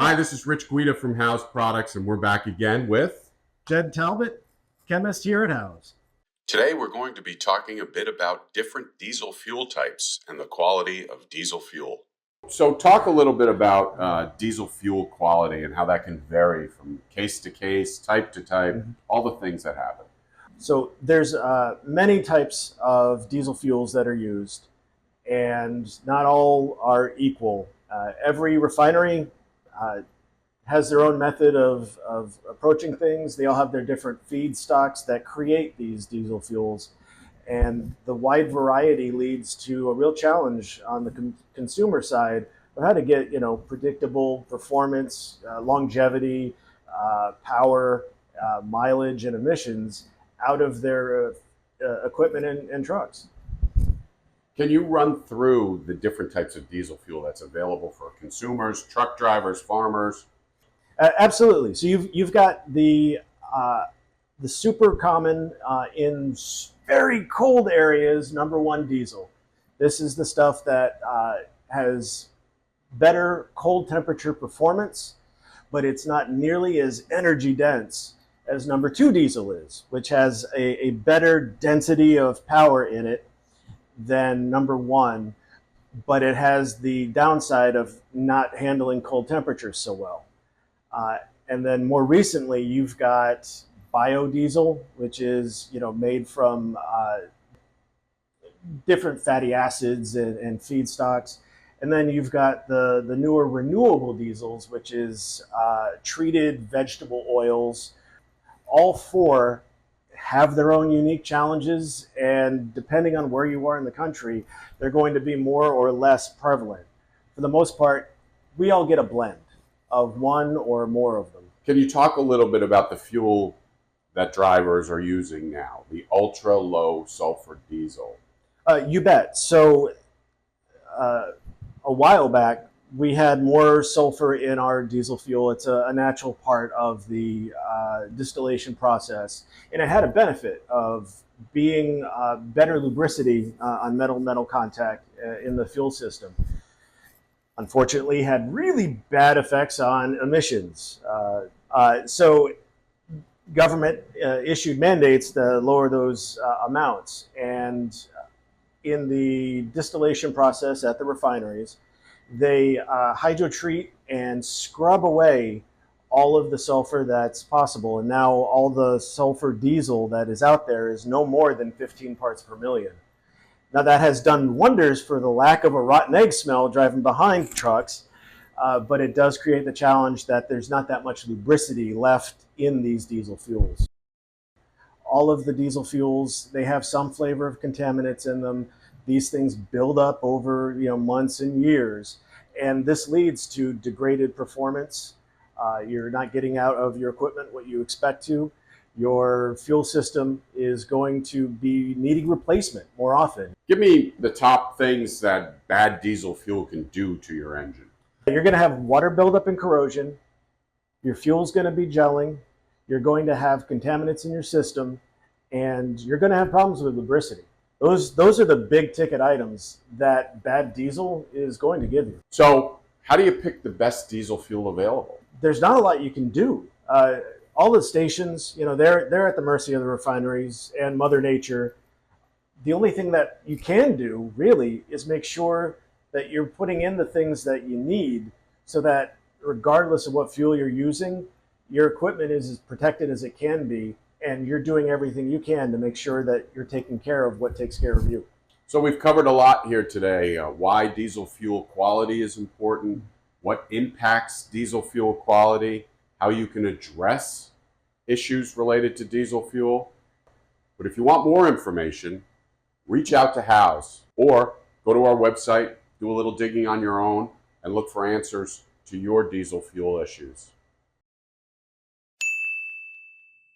Hi, this is Rich Guida from House Products, and we're back again with Jed Talbot, chemist here at House. Today we're going to be talking a bit about different diesel fuel types and the quality of diesel fuel. So talk a little bit about diesel fuel quality and how that can vary from case to case, type to type, all the things that happen. So there's many types of diesel fuels that are used, and not all are equal. Every refinery has their own method of approaching things. They all have their different feedstocks that create these diesel fuels. And the wide variety leads to a real challenge on the consumer side of how to get, predictable performance, longevity, power, mileage, and emissions out of their equipment and trucks. Can you run through the different types of diesel fuel that's available for consumers, truck drivers, farmers? Absolutely. So you've got the super common in very cold areas, number one, diesel. This is the stuff that has better cold temperature performance, but it's not nearly as energy dense as number two diesel is, which has a better density of power in it than number one, but it has the downside of not handling cold temperatures so well. And then more recently, you've got biodiesel, which is made from different fatty acids and feedstocks. And then you've got the newer renewable diesels, which is treated vegetable oils. All four have their own unique challenges, and depending on where you are in the country, they're going to be more or less prevalent. For the most part, we all get a blend of one or more of them. Can you talk a little bit about the fuel that drivers are using now, the ultra low sulfur diesel? You bet. So a while back, we had more sulfur in our diesel fuel. It's a natural part of the distillation process, and it had a benefit of being better lubricity on metal-metal contact in the fuel system. Unfortunately, had really bad effects on emissions. So government issued mandates to lower those amounts. And in the distillation process at the refineries, they hydrotreat and scrub away all of the sulfur that's possible. And now all the sulfur diesel that is out there is no more than 15 parts per million. Now that has done wonders for the lack of a rotten egg smell driving behind trucks, but it does create the challenge that there's not that much lubricity left in these diesel fuels. All of the diesel fuels, they have some flavor of contaminants in them. These things build up over months and years, and this leads to degraded performance. You're not getting out of your equipment what you expect to. Your fuel system is going to be needing replacement more often. Give me the top things that bad diesel fuel can do to your engine. You're going to have water buildup and corrosion. Your fuel's going to be gelling. You're going to have contaminants in your system, and you're going to have problems with lubricity. Those are the big ticket items that bad diesel is going to give you. So how do you pick the best diesel fuel available? There's not a lot you can do. All the stations, they're at the mercy of the refineries and Mother Nature. The only thing that you can do, really, is make sure that you're putting in the things that you need so that regardless of what fuel you're using, your equipment is as protected as it can be, and you're doing everything you can to make sure that you're taking care of what takes care of you. So we've covered a lot here today. Why diesel fuel quality is important, what impacts diesel fuel quality, how you can address issues related to diesel fuel. But if you want more information, reach out to House or go to our website, do a little digging on your own, and look for answers to your diesel fuel issues.